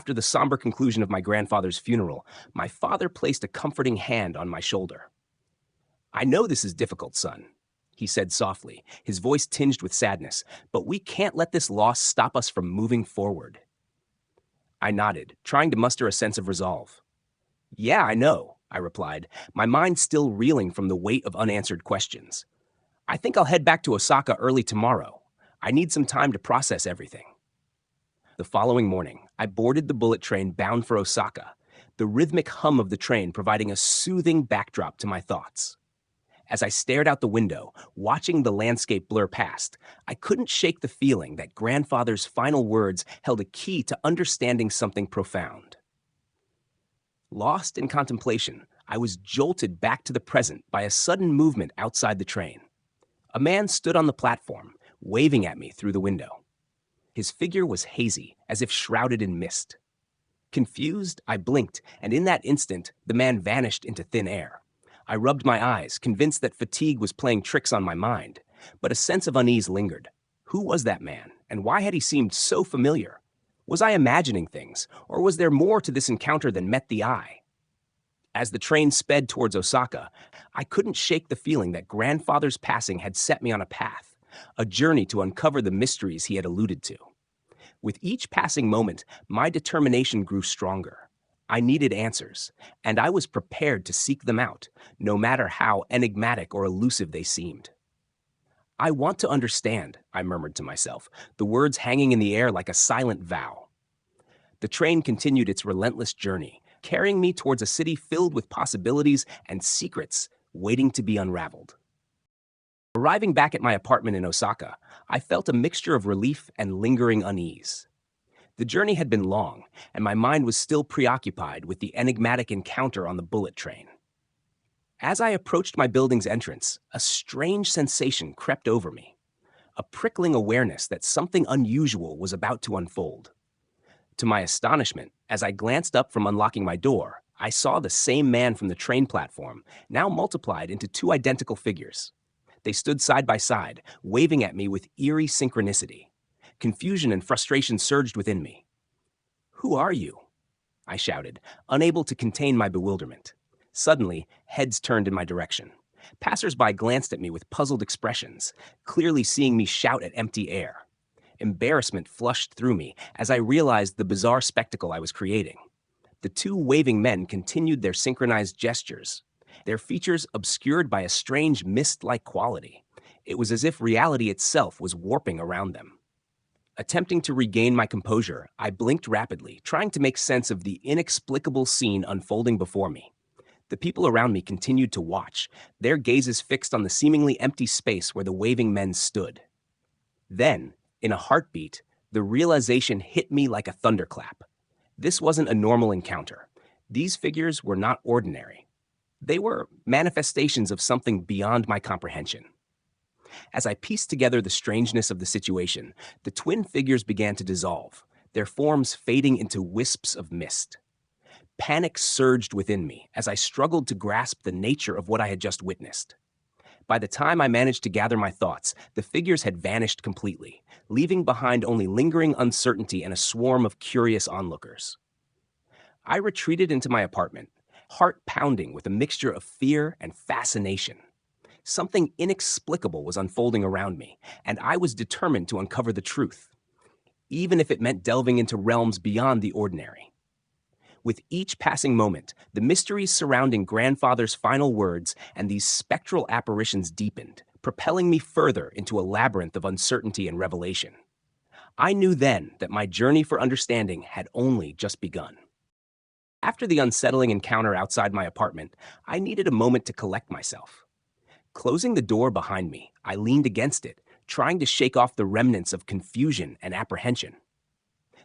After the somber conclusion of my grandfather's funeral, my father placed a comforting hand on my shoulder. "I know this is difficult, son," he said softly, his voice tinged with sadness, "but we can't let this loss stop us from moving forward." I nodded, trying to muster a sense of resolve. "Yeah, I know," I replied, my mind still reeling from the weight of unanswered questions. "I think I'll head back to Osaka early tomorrow. I need some time to process everything." The following morning, I boarded the bullet train bound for Osaka, the rhythmic hum of the train providing a soothing backdrop to my thoughts. As I stared out the window, watching the landscape blur past, I couldn't shake the feeling that grandfather's final words held a key to understanding something profound. Lost in contemplation, I was jolted back to the present by a sudden movement outside the train. A man stood on the platform, waving at me through the window. His figure was hazy, as if shrouded in mist. Confused, I blinked, and in that instant, the man vanished into thin air. I rubbed my eyes, convinced that fatigue was playing tricks on my mind, but a sense of unease lingered. Who was that man, and why had he seemed so familiar? Was I imagining things, or was there more to this encounter than met the eye? As the train sped towards Osaka, I couldn't shake the feeling that grandfather's passing had set me on a path, a journey to uncover the mysteries he had alluded to. With each passing moment, my determination grew stronger. I needed answers, and I was prepared to seek them out, no matter how enigmatic or elusive they seemed. "I want to understand," I murmured to myself, the words hanging in the air like a silent vow. The train continued its relentless journey, carrying me towards a city filled with possibilities and secrets waiting to be unraveled. Arriving back at my apartment in Osaka, I felt a mixture of relief and lingering unease. The journey had been long, and my mind was still preoccupied with the enigmatic encounter on the bullet train. As I approached my building's entrance, a strange sensation crept over me, a prickling awareness that something unusual was about to unfold. To my astonishment, as I glanced up from unlocking my door, I saw the same man from the train platform, now multiplied into two identical figures. They stood side by side, waving at me with eerie synchronicity. Confusion and frustration surged within me. "Who are you?" I shouted, unable to contain my bewilderment. Suddenly, heads turned in my direction. Passers-by glanced at me with puzzled expressions, clearly seeing me shout at empty air. Embarrassment flushed through me as I realized the bizarre spectacle I was creating. The two waving men continued their synchronized gestures, their features obscured by a strange mist-like quality. It was as if reality itself was warping around them. Attempting to regain my composure, I blinked rapidly, trying to make sense of the inexplicable scene unfolding before me. The people around me continued to watch, their gazes fixed on the seemingly empty space where the waving men stood. Then, in a heartbeat, the realization hit me like a thunderclap. This wasn't a normal encounter. These figures were not ordinary. They were manifestations of something beyond my comprehension. As I pieced together the strangeness of the situation, the twin figures began to dissolve, their forms fading into wisps of mist. Panic surged within me as I struggled to grasp the nature of what I had just witnessed. By the time I managed to gather my thoughts, the figures had vanished completely, leaving behind only lingering uncertainty and a swarm of curious onlookers. I retreated into my apartment, heart pounding with a mixture of fear and fascination. Something inexplicable was unfolding around me, and I was determined to uncover the truth, even if it meant delving into realms beyond the ordinary. With each passing moment, the mysteries surrounding grandfather's final words and these spectral apparitions deepened, propelling me further into a labyrinth of uncertainty and revelation. I knew then that my journey for understanding had only just begun. After the unsettling encounter outside my apartment, I needed a moment to collect myself. Closing the door behind me, I leaned against it, trying to shake off the remnants of confusion and apprehension.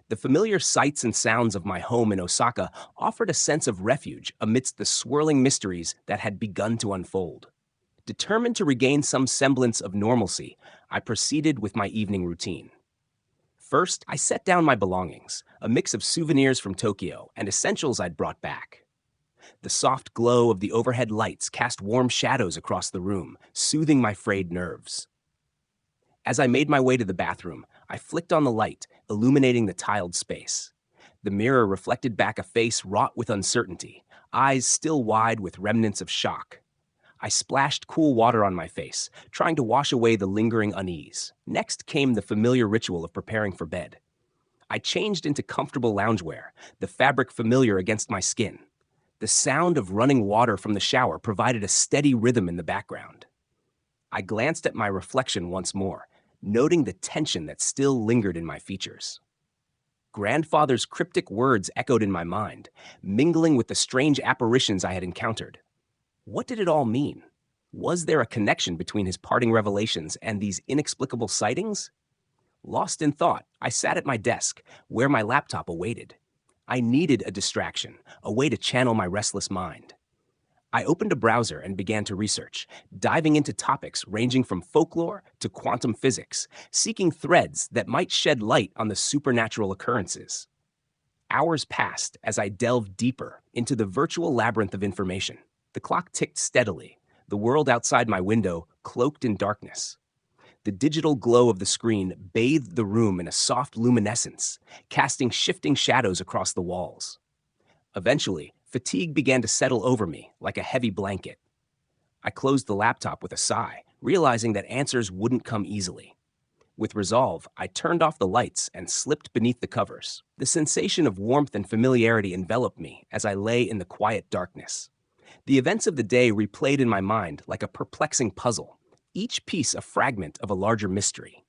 The familiar sights and sounds of my home in Osaka offered a sense of refuge amidst the swirling mysteries that had begun to unfold. Determined to regain some semblance of normalcy, I proceeded with my evening routine. First, I set down my belongings, a mix of souvenirs from Tokyo and essentials I'd brought back. The soft glow of the overhead lights cast warm shadows across the room, soothing my frayed nerves. As I made my way to the bathroom, I flicked on the light, illuminating the tiled space. The mirror reflected back a face wrought with uncertainty, eyes still wide with remnants of shock. I splashed cool water on my face, trying to wash away the lingering unease. Next came the familiar ritual of preparing for bed. I changed into comfortable loungewear, the fabric familiar against my skin. The sound of running water from the shower provided a steady rhythm in the background. I glanced at my reflection once more, noting the tension that still lingered in my features. Grandfather's cryptic words echoed in my mind, mingling with the strange apparitions I had encountered. What did it all mean? Was there a connection between his parting revelations and these inexplicable sightings? Lost in thought, I sat at my desk, where my laptop awaited. I needed a distraction, a way to channel my restless mind. I opened a browser and began to research, diving into topics ranging from folklore to quantum physics, seeking threads that might shed light on the supernatural occurrences. Hours passed as I delved deeper into the virtual labyrinth of information. The clock ticked steadily, the world outside my window cloaked in darkness. The digital glow of the screen bathed the room in a soft luminescence, casting shifting shadows across the walls. Eventually, fatigue began to settle over me like a heavy blanket. I closed the laptop with a sigh, realizing that answers wouldn't come easily. With resolve, I turned off the lights and slipped beneath the covers. The sensation of warmth and familiarity enveloped me as I lay in the quiet darkness. The events of the day replayed in my mind like a perplexing puzzle, each piece a fragment of a larger mystery.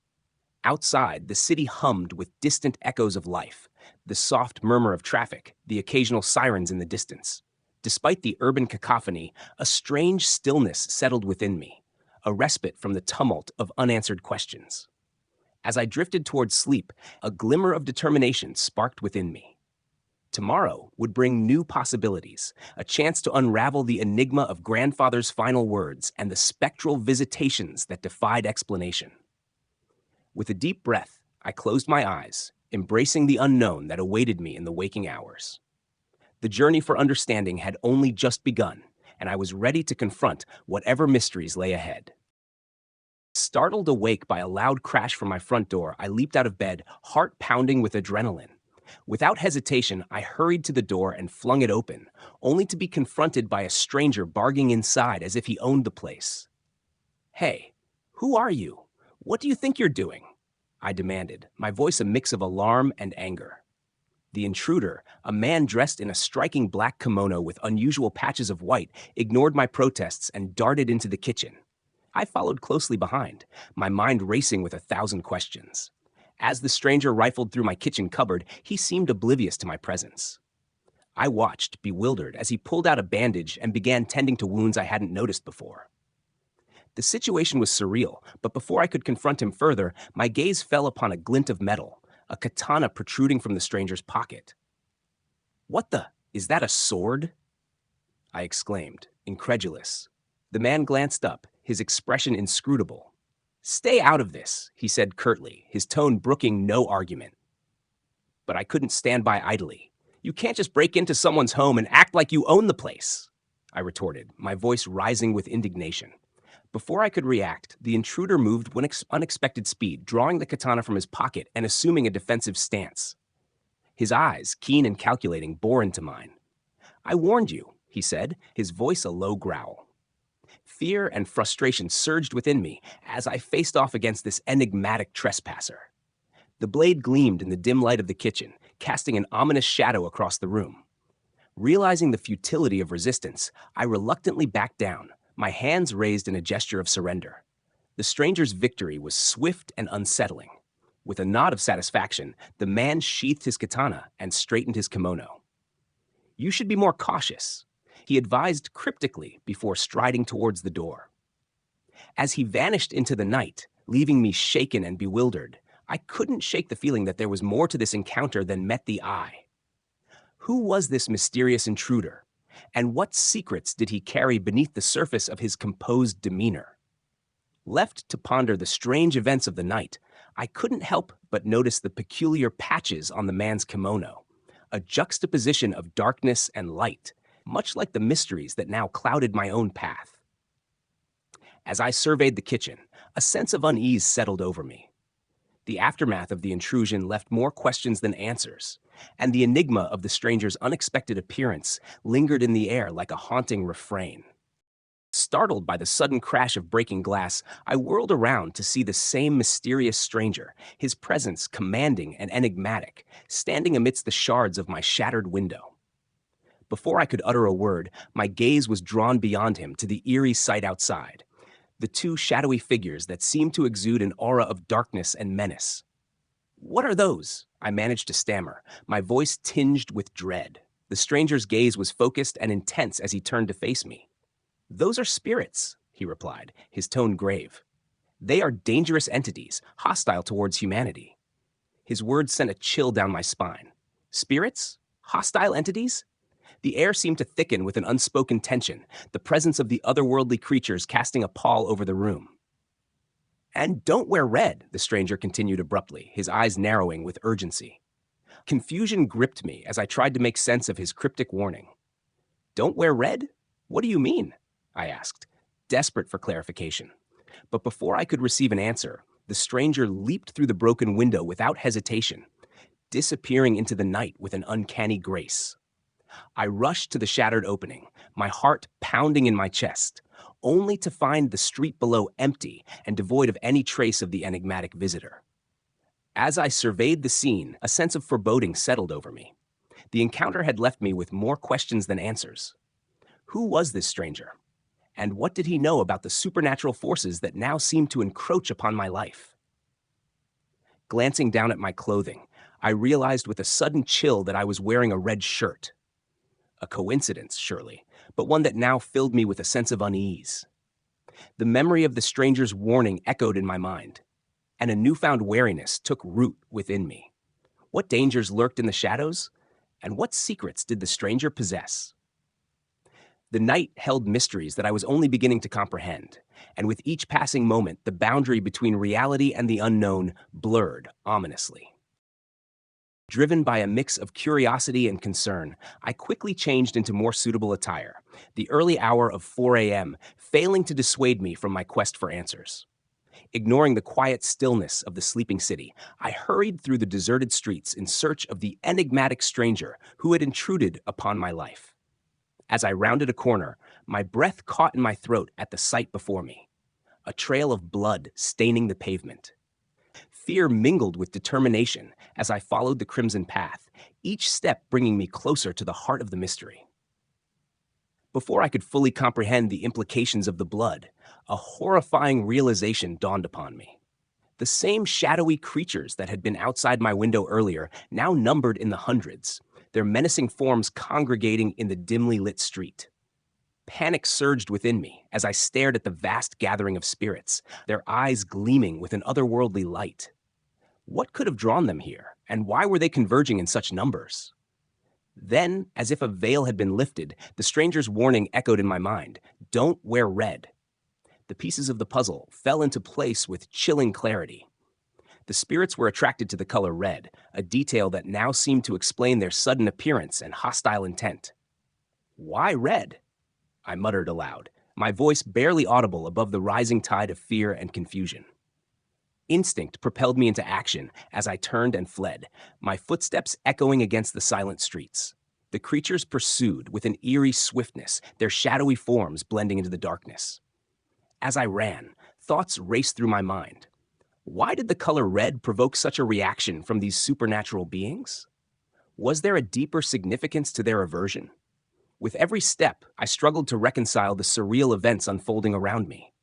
Outside, the city hummed with distant echoes of life, the soft murmur of traffic, the occasional sirens in the distance. Despite the urban cacophony, a strange stillness settled within me, a respite from the tumult of unanswered questions. As I drifted towards sleep, a glimmer of determination sparked within me. Tomorrow would bring new possibilities, a chance to unravel the enigma of grandfather's final words and the spectral visitations that defied explanation. With a deep breath, I closed my eyes, embracing the unknown that awaited me in the waking hours. The journey for understanding had only just begun, and I was ready to confront whatever mysteries lay ahead. Startled awake by a loud crash from my front door, I leaped out of bed, heart pounding with adrenaline. Without hesitation, I hurried to the door and flung it open, only to be confronted by a stranger barging inside as if he owned the place. "Hey, who are you? What do you think you're doing?" I demanded, my voice a mix of alarm and anger. The intruder, a man dressed in a striking black kimono with unusual patches of white, ignored my protests and darted into the kitchen. I followed closely behind, my mind racing with 1,000 questions. As the stranger rifled through my kitchen cupboard, he seemed oblivious to my presence. I watched, bewildered, as he pulled out a bandage and began tending to wounds I hadn't noticed before. The situation was surreal, but before I could confront him further, my gaze fell upon a glint of metal, a katana protruding from the stranger's pocket. "What the? Is that a sword?" I exclaimed, incredulous. The man glanced up, his expression inscrutable. "Stay out of this," he said curtly, his tone brooking no argument. But I couldn't stand by idly. "You can't just break into someone's home and act like you own the place," I retorted, my voice rising with indignation. Before I could react, the intruder moved with unexpected speed, drawing the katana from his pocket and assuming a defensive stance. His eyes, keen and calculating, bore into mine. "I warned you," he said, his voice a low growl. Fear and frustration surged within me as I faced off against this enigmatic trespasser. The blade gleamed in the dim light of the kitchen, casting an ominous shadow across the room. Realizing the futility of resistance, I reluctantly backed down, my hands raised in a gesture of surrender. The stranger's victory was swift and unsettling. With a nod of satisfaction, the man sheathed his katana and straightened his kimono. "You should be more cautious," he advised cryptically before striding towards the door. As he vanished into the night, leaving me shaken and bewildered, I couldn't shake the feeling that there was more to this encounter than met the eye. Who was this mysterious intruder? And what secrets did he carry beneath the surface of his composed demeanor? Left to ponder the strange events of the night, I couldn't help but notice the peculiar patches on the man's kimono, a juxtaposition of darkness and light, much like the mysteries that now clouded my own path. As I surveyed the kitchen, a sense of unease settled over me. The aftermath of the intrusion left more questions than answers, and the enigma of the stranger's unexpected appearance lingered in the air like a haunting refrain. Startled by the sudden crash of breaking glass, I whirled around to see the same mysterious stranger, his presence commanding and enigmatic, standing amidst the shards of my shattered window. Before I could utter a word, my gaze was drawn beyond him to the eerie sight outside, the two shadowy figures that seemed to exude an aura of darkness and menace. "What are those?" I managed to stammer, my voice tinged with dread. The stranger's gaze was focused and intense as he turned to face me. "Those are spirits," he replied, his tone grave. "They are dangerous entities, hostile towards humanity." His words sent a chill down my spine. Spirits? Hostile entities? The air seemed to thicken with an unspoken tension, the presence of the otherworldly creatures casting a pall over the room. "And don't wear red," the stranger continued abruptly, his eyes narrowing with urgency. Confusion gripped me as I tried to make sense of his cryptic warning. "Don't wear red? What do you mean?" I asked, desperate for clarification. But before I could receive an answer, the stranger leaped through the broken window without hesitation, disappearing into the night with an uncanny grace. I rushed to the shattered opening, my heart pounding in my chest, only to find the street below empty and devoid of any trace of the enigmatic visitor. As I surveyed the scene, a sense of foreboding settled over me. The encounter had left me with more questions than answers. Who was this stranger? And what did he know about the supernatural forces that now seemed to encroach upon my life? Glancing down at my clothing, I realized with a sudden chill that I was wearing a red shirt. A coincidence, surely, but one that now filled me with a sense of unease. The memory of the stranger's warning echoed in my mind, and a newfound wariness took root within me. What dangers lurked in the shadows? And what secrets did the stranger possess? The night held mysteries that I was only beginning to comprehend, and with each passing moment, the boundary between reality and the unknown blurred ominously. Driven by a mix of curiosity and concern, I quickly changed into more suitable attire, the early hour of 4 a.m. failing to dissuade me from my quest for answers. Ignoring the quiet stillness of the sleeping city, I hurried through the deserted streets in search of the enigmatic stranger who had intruded upon my life. As I rounded a corner, my breath caught in my throat at the sight before me, a trail of blood staining the pavement. Fear mingled with determination as I followed the crimson path, each step bringing me closer to the heart of the mystery. Before I could fully comprehend the implications of the blood, a horrifying realization dawned upon me. The same shadowy creatures that had been outside my window earlier now numbered in the hundreds, their menacing forms congregating in the dimly lit street. Panic surged within me as I stared at the vast gathering of spirits, their eyes gleaming with an otherworldly light. What could have drawn them here, and why were they converging in such numbers? Then, as if a veil had been lifted, the stranger's warning echoed in my mind, "Don't wear red." The pieces of the puzzle fell into place with chilling clarity. The spirits were attracted to the color red, a detail that now seemed to explain their sudden appearance and hostile intent. "Why red?" I muttered aloud, my voice barely audible above the rising tide of fear and confusion. Instinct propelled me into action as I turned and fled, my footsteps echoing against the silent streets. The creatures pursued with an eerie swiftness, their shadowy forms blending into the darkness. As I ran, thoughts raced through my mind. Why did the color red provoke such a reaction from these supernatural beings? Was there a deeper significance to their aversion? With every step, I struggled to reconcile the surreal events unfolding around me.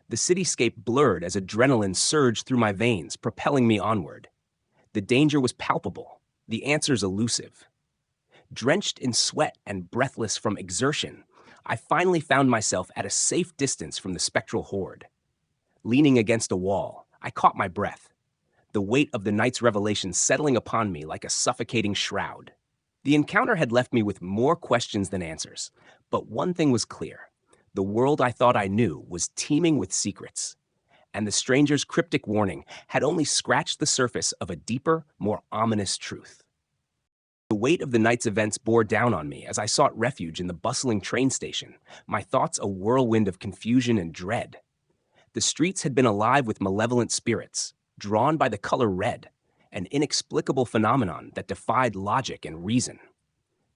The cityscape blurred as adrenaline surged through my veins, propelling me onward. The danger was palpable, the answers elusive. Drenched in sweat and breathless from exertion, I finally found myself at a safe distance from the spectral horde. Leaning against a wall, I caught my breath, the weight of the night's revelation settling upon me like a suffocating shroud. The encounter had left me with more questions than answers, but one thing was clear. The world I thought I knew was teeming with secrets, and the stranger's cryptic warning had only scratched the surface of a deeper, more ominous truth. The weight of the night's events bore down on me as I sought refuge in the bustling train station, my thoughts a whirlwind of confusion and dread. The streets had been alive with malevolent spirits, drawn by the color red, an inexplicable phenomenon that defied logic and reason.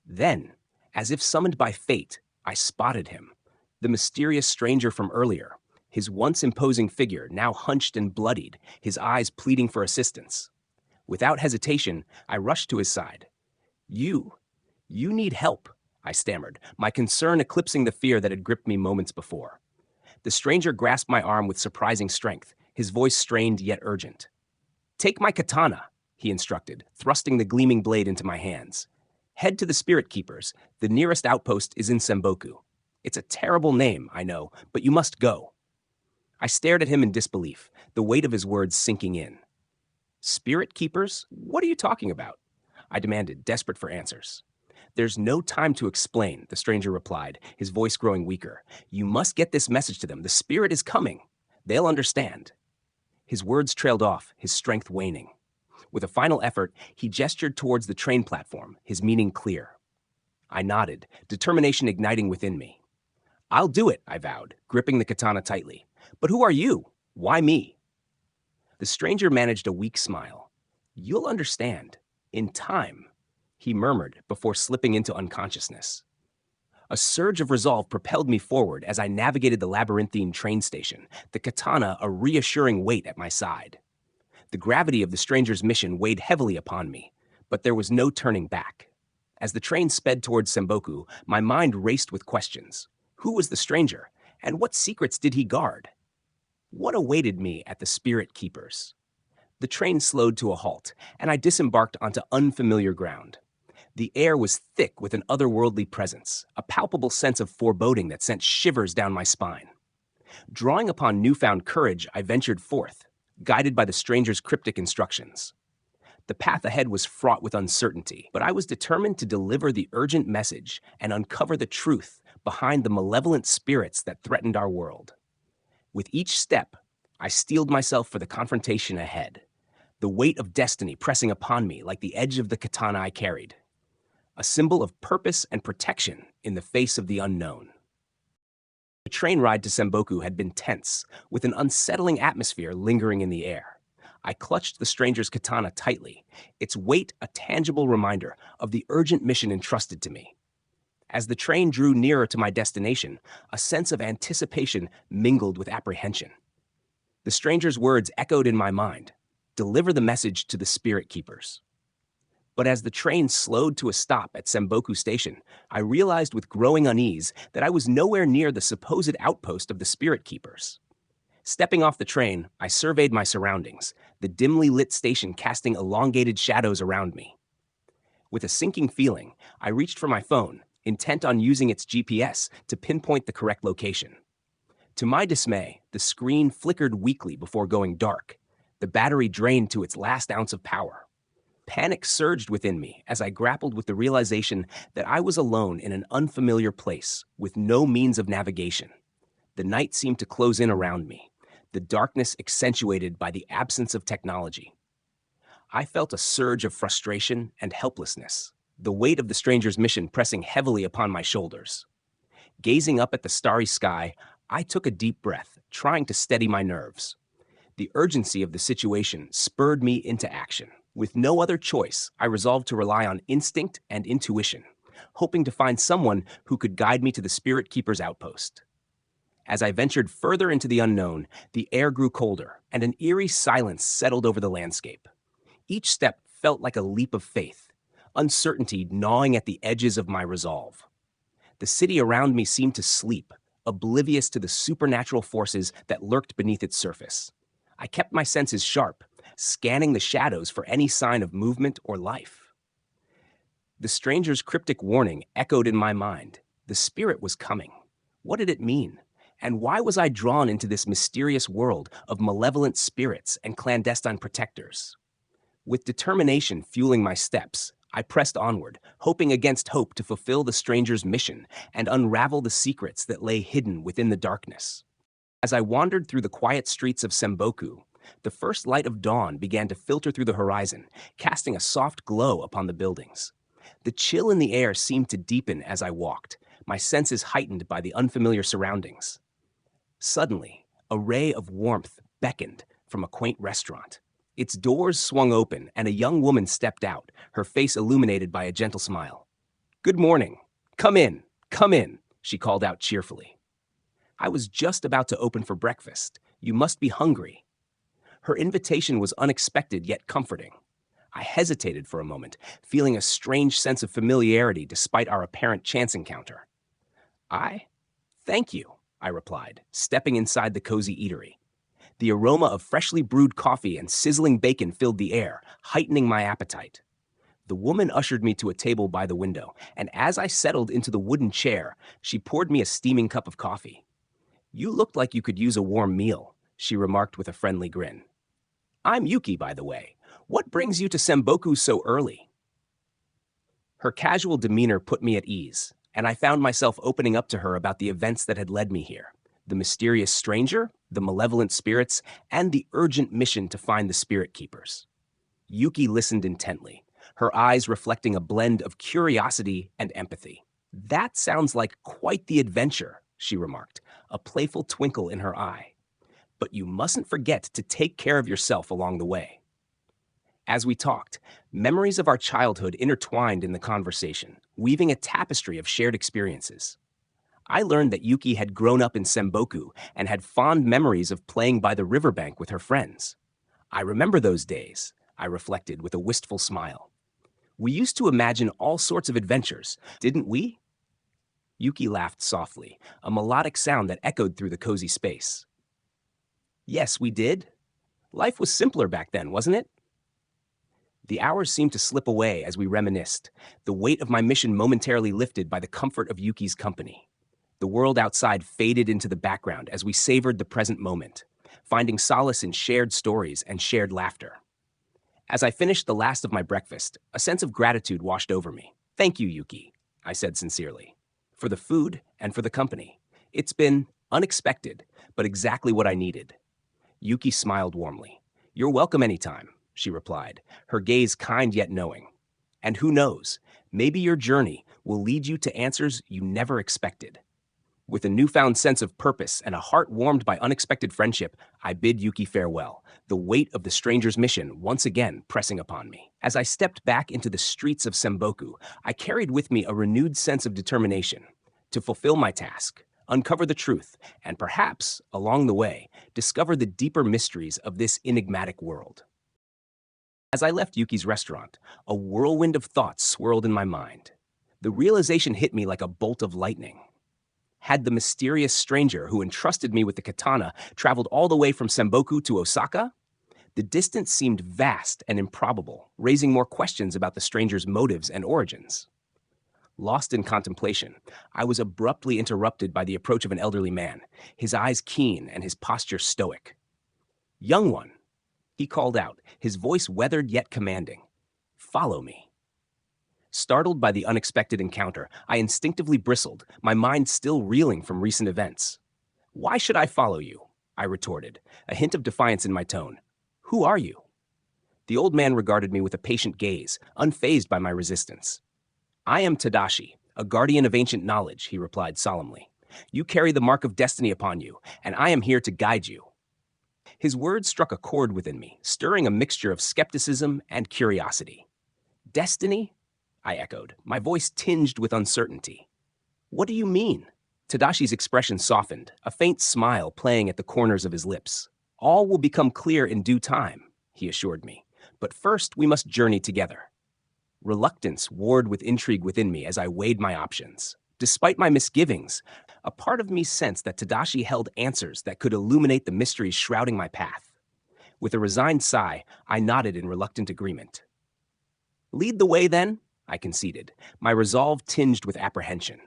Then, as if summoned by fate, I spotted him, the mysterious stranger from earlier, his once imposing figure now hunched and bloodied, his eyes pleading for assistance. Without hesitation, I rushed to his side. You need help, I stammered, my concern eclipsing the fear that had gripped me moments before. The stranger grasped my arm with surprising strength, his voice strained yet urgent. Take my katana, he instructed, thrusting the gleaming blade into my hands. Head to the Spirit Keepers. The nearest outpost is in Semboku. It's a terrible name, I know, but you must go. I stared at him in disbelief, the weight of his words sinking in. Spirit Keepers? What are you talking about? I demanded, desperate for answers. There's no time to explain, the stranger replied, his voice growing weaker. You must get this message to them. The spirit is coming. They'll understand. His words trailed off, his strength waning. With a final effort, he gestured towards the train platform, his meaning clear. I nodded, determination igniting within me. I'll do it, I vowed, gripping the katana tightly. But who are you? Why me? The stranger managed a weak smile. You'll understand. In time, he murmured before slipping into unconsciousness. A surge of resolve propelled me forward as I navigated the labyrinthine train station, the katana a reassuring weight at my side. The gravity of the stranger's mission weighed heavily upon me, but there was no turning back. As the train sped towards Semboku, my mind raced with questions. Who was the stranger, and what secrets did he guard? What awaited me at the Spirit Keepers? The train slowed to a halt, and I disembarked onto unfamiliar ground. The air was thick with an otherworldly presence, a palpable sense of foreboding that sent shivers down my spine. Drawing upon newfound courage, I ventured forth, guided by the stranger's cryptic instructions. The path ahead was fraught with uncertainty, but I was determined to deliver the urgent message and uncover the truth behind the malevolent spirits that threatened our world. With each step, I steeled myself for the confrontation ahead, the weight of destiny pressing upon me like the edge of the katana I carried, a symbol of purpose and protection in the face of the unknown. The train ride to Semboku had been tense, with an unsettling atmosphere lingering in the air. I clutched the stranger's katana tightly, its weight a tangible reminder of the urgent mission entrusted to me. As the train drew nearer to my destination, a sense of anticipation mingled with apprehension. The stranger's words echoed in my mind, deliver the message to the Spirit Keepers. But as the train slowed to a stop at Semboku Station, I realized with growing unease that I was nowhere near the supposed outpost of the Spirit Keepers. Stepping off the train, I surveyed my surroundings, the dimly lit station casting elongated shadows around me. With a sinking feeling, I reached for my phone, intent on using its GPS to pinpoint the correct location. To my dismay, the screen flickered weakly before going dark, the battery drained to its last ounce of power. Panic surged within me as I grappled with the realization that I was alone in an unfamiliar place with no means of navigation. The night seemed to close in around me, the darkness accentuated by the absence of technology. I felt a surge of frustration and helplessness, the weight of the stranger's mission pressing heavily upon my shoulders. Gazing up at the starry sky, I took a deep breath, trying to steady my nerves. The urgency of the situation spurred me into action. With no other choice, I resolved to rely on instinct and intuition, hoping to find someone who could guide me to the Spirit Keeper's outpost. As I ventured further into the unknown, the air grew colder, and an eerie silence settled over the landscape. Each step felt like a leap of faith, uncertainty gnawing at the edges of my resolve. The city around me seemed to sleep, oblivious to the supernatural forces that lurked beneath its surface. I kept my senses sharp, scanning the shadows for any sign of movement or life. The stranger's cryptic warning echoed in my mind. The spirit was coming. What did it mean? And why was I drawn into this mysterious world of malevolent spirits and clandestine protectors? With determination fueling my steps, I pressed onward, hoping against hope to fulfill the stranger's mission and unravel the secrets that lay hidden within the darkness. As I wandered through the quiet streets of Semboku, the first light of dawn began to filter through the horizon, casting a soft glow upon the buildings. The chill in the air seemed to deepen as I walked, my senses heightened by the unfamiliar surroundings. Suddenly, a ray of warmth beckoned from a quaint restaurant. Its doors swung open, and a young woman stepped out, her face illuminated by a gentle smile. "Good morning. Come in," she called out cheerfully. I was just about to open for breakfast. "You must be hungry." Her invitation was unexpected yet comforting. I hesitated for a moment, feeling a strange sense of familiarity despite our apparent chance encounter. "I? Thank you," I replied, stepping inside the cozy eatery. The aroma of freshly brewed coffee and sizzling bacon filled the air, heightening my appetite. The woman ushered me to a table by the window, and as I settled into the wooden chair, she poured me a steaming cup of coffee. "You looked like you could use a warm meal," she remarked with a friendly grin. "I'm Yuki, by the way. What brings you to Semboku so early?" Her casual demeanor put me at ease, and I found myself opening up to her about the events that had led me here: the mysterious stranger, the malevolent spirits, and the urgent mission to find the spirit keepers. Yuki listened intently, her eyes reflecting a blend of curiosity and empathy. "That sounds like quite the adventure," she remarked, a playful twinkle in her eye. "But you mustn't forget to take care of yourself along the way." As we talked, memories of our childhood intertwined in the conversation, weaving a tapestry of shared experiences. I learned that Yuki had grown up in Semboku and had fond memories of playing by the riverbank with her friends. "I remember those days," I reflected with a wistful smile. "We used to imagine all sorts of adventures, didn't we?" Yuki laughed softly, a melodic sound that echoed through the cozy space. "Yes, we did. Life was simpler back then, wasn't it?" The hours seemed to slip away as we reminisced, the weight of my mission momentarily lifted by the comfort of Yuki's company. The world outside faded into the background as we savored the present moment, finding solace in shared stories and shared laughter. As I finished the last of my breakfast, a sense of gratitude washed over me. "Thank you, Yuki," I said sincerely, "for the food and for the company. It's been unexpected, but exactly what I needed." Yuki smiled warmly. "You're welcome anytime," she replied, her gaze kind yet knowing. "And who knows, maybe your journey will lead you to answers you never expected." With a newfound sense of purpose and a heart warmed by unexpected friendship, I bid Yuki farewell, the weight of the stranger's mission once again pressing upon me. As I stepped back into the streets of Semboku, I carried with me a renewed sense of determination to fulfill my task, uncover the truth, and perhaps, along the way, discover the deeper mysteries of this enigmatic world. As I left Yuki's restaurant, a whirlwind of thoughts swirled in my mind. The realization hit me like a bolt of lightning. Had the mysterious stranger who entrusted me with the katana traveled all the way from Semboku to Osaka? The distance seemed vast and improbable, raising more questions about the stranger's motives and origins. Lost in contemplation, I was abruptly interrupted by the approach of an elderly man, his eyes keen and his posture stoic. "Young one," he called out, his voice weathered yet commanding. "Follow me." Startled by the unexpected encounter, I instinctively bristled, my mind still reeling from recent events. "Why should I follow you?" I retorted, a hint of defiance in my tone. "Who are you?" The old man regarded me with a patient gaze, unfazed by my resistance. "I am Tadashi, a guardian of ancient knowledge," he replied solemnly. "You carry the mark of destiny upon you, and I am here to guide you." His words struck a chord within me, stirring a mixture of skepticism and curiosity. "Destiny?" I echoed, my voice tinged with uncertainty. "What do you mean?" Tadashi's expression softened, a faint smile playing at the corners of his lips. "All will become clear in due time," he assured me. "But first we must journey together." Reluctance warred with intrigue within me as I weighed my options. Despite my misgivings, a part of me sensed that Tadashi held answers that could illuminate the mysteries shrouding my path. With a resigned sigh, I nodded in reluctant agreement. "Lead the way, then," I conceded, my resolve tinged with apprehension.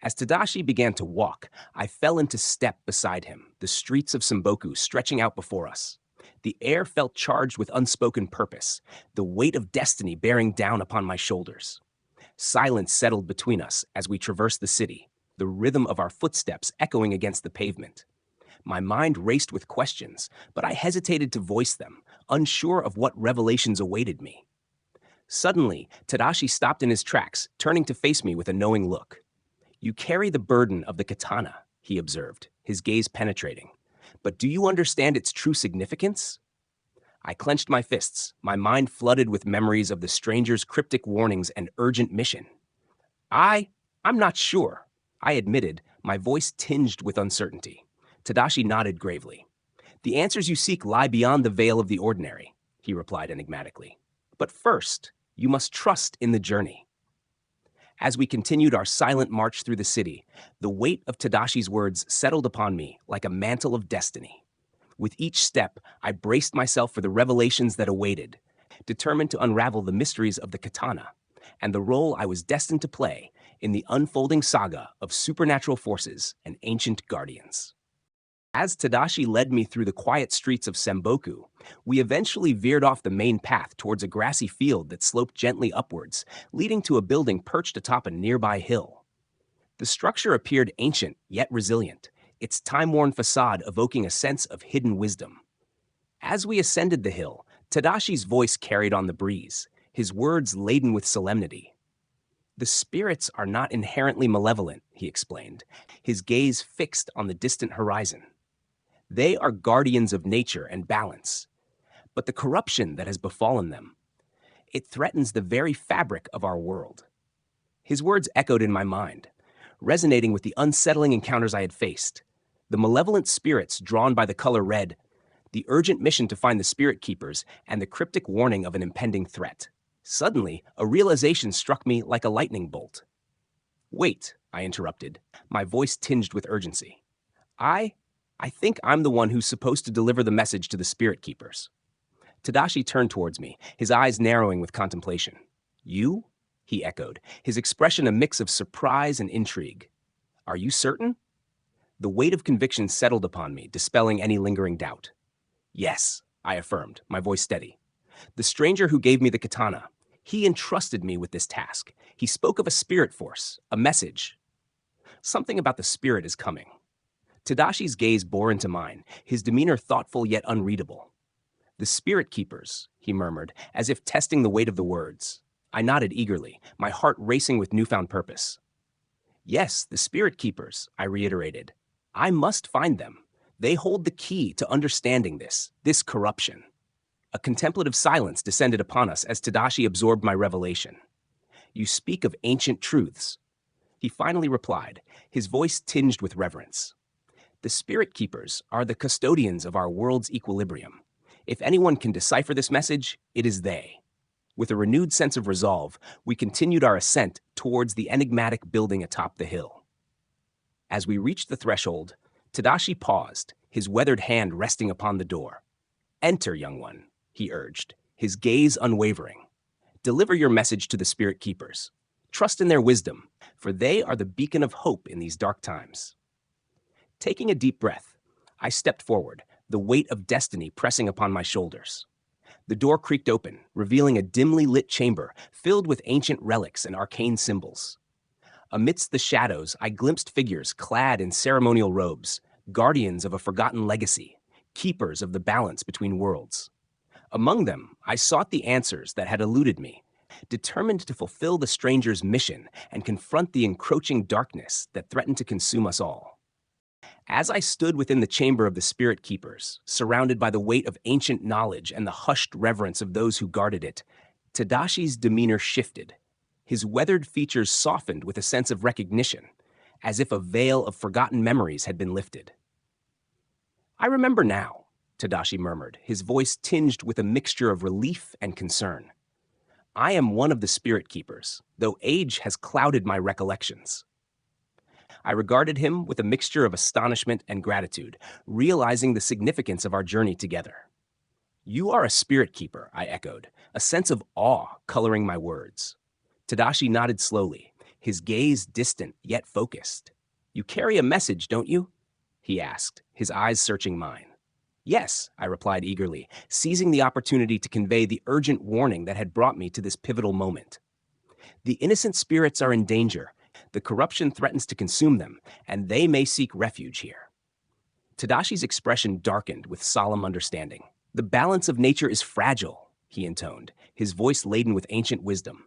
As Tadashi began to walk, I fell into step beside him, the streets of Semboku stretching out before us. The air felt charged with unspoken purpose, the weight of destiny bearing down upon my shoulders. Silence settled between us as we traversed the city, the rhythm of our footsteps echoing against the pavement. My mind raced with questions, but I hesitated to voice them, unsure of what revelations awaited me. Suddenly, Tadashi stopped in his tracks, turning to face me with a knowing look. "You carry the burden of the katana," he observed, his gaze penetrating. "But do you understand its true significance?" I clenched my fists, my mind flooded with memories of the stranger's cryptic warnings and urgent mission. I, I'm not sure, I admitted, my voice tinged with uncertainty. Tadashi nodded gravely. The answers you seek lie beyond the veil of the ordinary, he replied enigmatically. But first, you must trust in the journey. As we continued our silent march through the city, the weight of Tadashi's words settled upon me like a mantle of destiny. With each step, I braced myself for the revelations that awaited, determined to unravel the mysteries of the katana and the role I was destined to play in the unfolding saga of supernatural forces and ancient guardians. As Tadashi led me through the quiet streets of Semboku, we eventually veered off the main path towards a grassy field that sloped gently upwards, leading to a building perched atop a nearby hill. The structure appeared ancient yet resilient, its time-worn facade evoking a sense of hidden wisdom. As we ascended the hill, Tadashi's voice carried on the breeze, his words laden with solemnity. The spirits are not inherently malevolent, he explained, his gaze fixed on the distant horizon. They are guardians of nature and balance. But the corruption that has befallen them, it threatens the very fabric of our world. His words echoed in my mind, resonating with the unsettling encounters I had faced. The malevolent spirits drawn by the color red, the urgent mission to find the spirit keepers, and the cryptic warning of an impending threat. Suddenly, a realization struck me like a lightning bolt. Wait, I interrupted, my voice tinged with urgency. I think I'm the one who's supposed to deliver the message to the spirit keepers. Tadashi turned towards me, his eyes narrowing with contemplation. You? He echoed, his expression a mix of surprise and intrigue. Are you certain? The weight of conviction settled upon me, dispelling any lingering doubt. Yes, I affirmed, my voice steady. The stranger who gave me the katana, he entrusted me with this task. He spoke of a spirit force, a message. Something about the spirit is coming. Tadashi's gaze bore into mine, his demeanor thoughtful yet unreadable. The spirit keepers, he murmured, as if testing the weight of the words. I nodded eagerly, my heart racing with newfound purpose. Yes, the spirit keepers, I reiterated. I must find them. They hold the key to understanding this corruption. A contemplative silence descended upon us as Tadashi absorbed my revelation. You speak of ancient truths, he finally replied, his voice tinged with reverence. The spirit keepers are the custodians of our world's equilibrium. If anyone can decipher this message, it is they. With a renewed sense of resolve, we continued our ascent towards the enigmatic building atop the hill. As we reached the threshold, Tadashi paused, his weathered hand resting upon the door. Enter, young one, he urged, his gaze unwavering. Deliver your message to the spirit keepers. Trust in their wisdom, for they are the beacon of hope in these dark times. Taking a deep breath, I stepped forward, the weight of destiny pressing upon my shoulders. The door creaked open, revealing a dimly lit chamber filled with ancient relics and arcane symbols. Amidst the shadows, I glimpsed figures clad in ceremonial robes, guardians of a forgotten legacy, keepers of the balance between worlds. Among them, I sought the answers that had eluded me, determined to fulfill the stranger's mission and confront the encroaching darkness that threatened to consume us all. As I stood within the chamber of the spirit keepers, surrounded by the weight of ancient knowledge and the hushed reverence of those who guarded it, Tadashi's demeanor shifted. His weathered features softened with a sense of recognition, as if a veil of forgotten memories had been lifted. I remember now, Tadashi murmured, his voice tinged with a mixture of relief and concern. I am one of the spirit keepers, though age has clouded my recollections. I regarded him with a mixture of astonishment and gratitude, realizing the significance of our journey together. You are a spirit keeper, I echoed, a sense of awe coloring my words. Tadashi nodded slowly, his gaze distant yet focused. You carry a message, don't you? He asked, his eyes searching mine. Yes, I replied eagerly, seizing the opportunity to convey the urgent warning that had brought me to this pivotal moment. The innocent spirits are in danger. The corruption threatens to consume them, and they may seek refuge here. Tadashi's expression darkened with solemn understanding. The balance of nature is fragile, he intoned, his voice laden with ancient wisdom.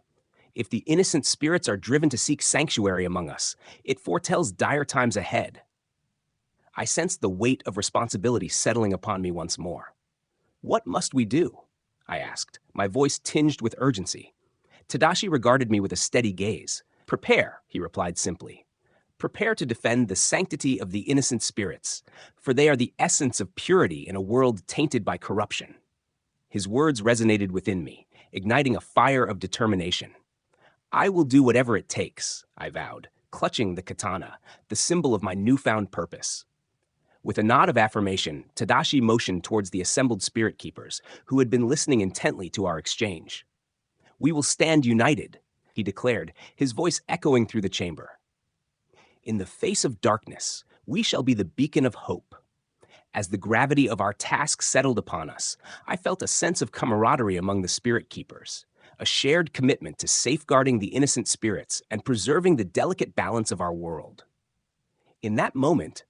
If the innocent spirits are driven to seek sanctuary among us, it foretells dire times ahead. I sensed the weight of responsibility settling upon me once more. What must we do? I asked, my voice tinged with urgency. Tadashi regarded me with a steady gaze. Prepare, he replied simply. Prepare to defend the sanctity of the innocent spirits, for they are the essence of purity in a world tainted by corruption. His words resonated within me, igniting a fire of determination. I will do whatever it takes, I vowed, clutching the katana, the symbol of my newfound purpose. With a nod of affirmation, Tadashi motioned towards the assembled spirit keepers, who had been listening intently to our exchange. We will stand united, he declared, his voice echoing through the chamber. In the face of darkness, we shall be the beacon of hope. As the gravity of our task settled upon us, I felt a sense of camaraderie among the spirit keepers, a shared commitment to safeguarding the innocent spirits and preserving the delicate balance of our world. In that moment,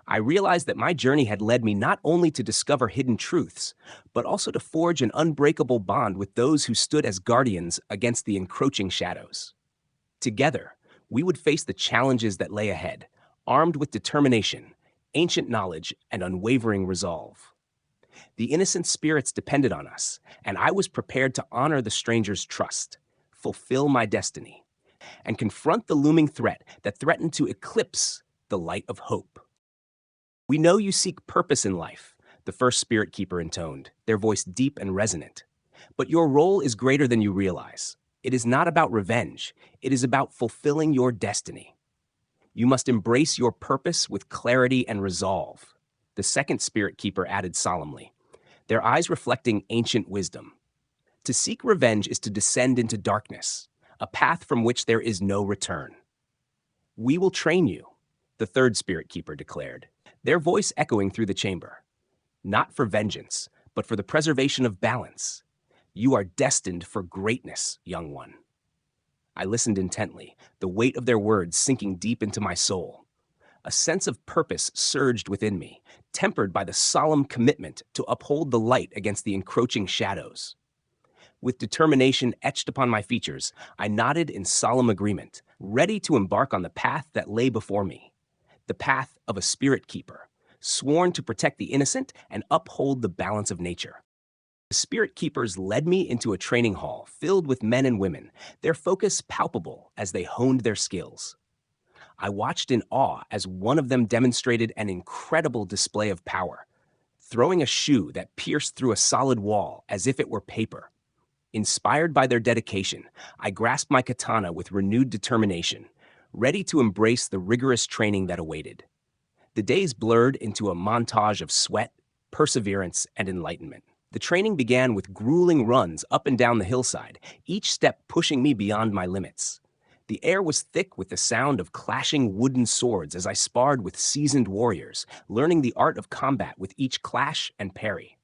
I realized that my journey had led me not only to discover hidden truths, but also to forge an unbreakable bond with those who stood as guardians against the encroaching shadows. Together, we would face the challenges that lay ahead, armed with determination, ancient knowledge, and unwavering resolve. The innocent spirits depended on us, and I was prepared to honor the stranger's trust, fulfill my destiny, and confront the looming threat that threatened to eclipse the light of hope. We know you seek purpose in life, the first spirit keeper intoned, their voice deep and resonant. But your role is greater than you realize. It is not about revenge. It is about fulfilling your destiny. You must embrace your purpose with clarity and resolve, the second spirit keeper added solemnly, their eyes reflecting ancient wisdom. To seek revenge is to descend into darkness, a path from which there is no return. We will train you, the third spirit keeper declared, their voice echoing through the chamber. Not for vengeance, but for the preservation of balance. You are destined for greatness, young one. I listened intently, the weight of their words sinking deep into my soul. A sense of purpose surged within me, tempered by the solemn commitment to uphold the light against the encroaching shadows. With determination etched upon my features, I nodded in solemn agreement, ready to embark on the path that lay before me. The path of a spirit keeper, sworn to protect the innocent and uphold the balance of nature. The spirit keepers led me into a training hall filled with men and women, their focus palpable as they honed their skills. I watched in awe as one of them demonstrated an incredible display of power, throwing a shoe that pierced through a solid wall as if it were paper. Inspired by their dedication, I grasped my katana with renewed determination, ready to embrace the rigorous training that awaited. The days blurred into a montage of sweat, perseverance, and enlightenment. The training began with grueling runs up and down the hillside, each step pushing me beyond my limits. The air was thick with the sound of clashing wooden swords as I sparred with seasoned warriors, learning the art of combat with each clash and parry.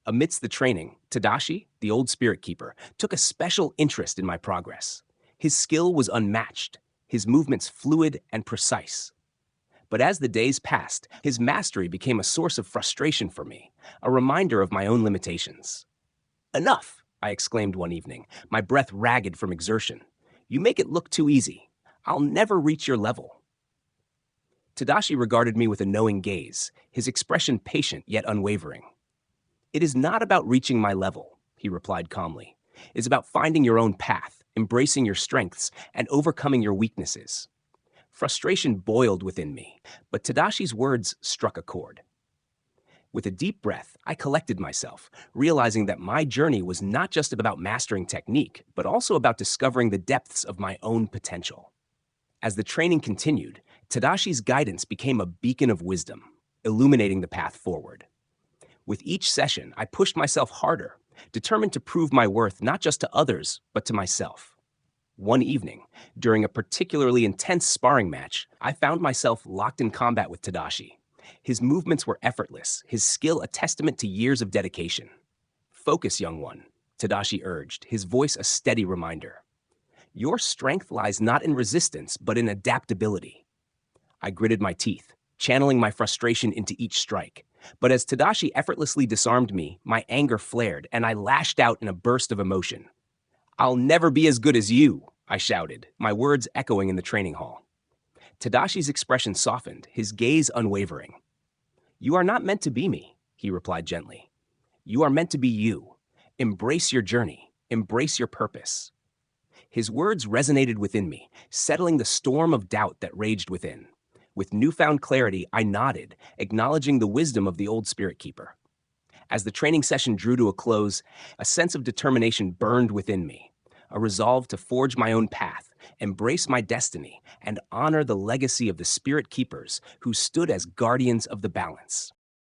Amidst the training, Tadashi, the old spirit keeper, took a special interest in my progress. His skill was unmatched, his movements fluid and precise. But as the days passed, his mastery became a source of frustration for me, a reminder of my own limitations. "Enough," I exclaimed one evening, my breath ragged from exertion. "You make it look too easy. I'll never reach your level." Tadashi regarded me with a knowing gaze, his expression patient yet unwavering. "It is not about reaching my level," he replied calmly. "It's about finding your own path, embracing your strengths, and overcoming your weaknesses." Frustration boiled within me, but Tadashi's words struck a chord. With a deep breath, I collected myself, realizing that my journey was not just about mastering technique, but also about discovering the depths of my own potential. As the training continued, Tadashi's guidance became a beacon of wisdom, illuminating the path forward. With each session, I pushed myself harder, determined to prove my worth not just to others, but to myself. One evening, during a particularly intense sparring match, I found myself locked in combat with Tadashi. His movements were effortless, his skill a testament to years of dedication. "Focus, young one," Tadashi urged, his voice a steady reminder. "Your strength lies not in resistance, but in adaptability." I gritted my teeth, channeling my frustration into each strike. But as Tadashi effortlessly disarmed me, my anger flared, and I lashed out in a burst of emotion. "I'll never be as good as you," I shouted, my words echoing in the training hall. Tadashi's expression softened, his gaze unwavering. "You are not meant to be me," he replied gently. You are meant to be you. Embrace your journey. Embrace your purpose. His words resonated within me, settling the storm of doubt that raged within. With newfound clarity, I nodded, acknowledging the wisdom of the old spirit keeper. As the training session drew to a close, a sense of determination burned within me, a resolve to forge my own path, embrace my destiny, and honor the legacy of the spirit keepers who stood as guardians of the balance.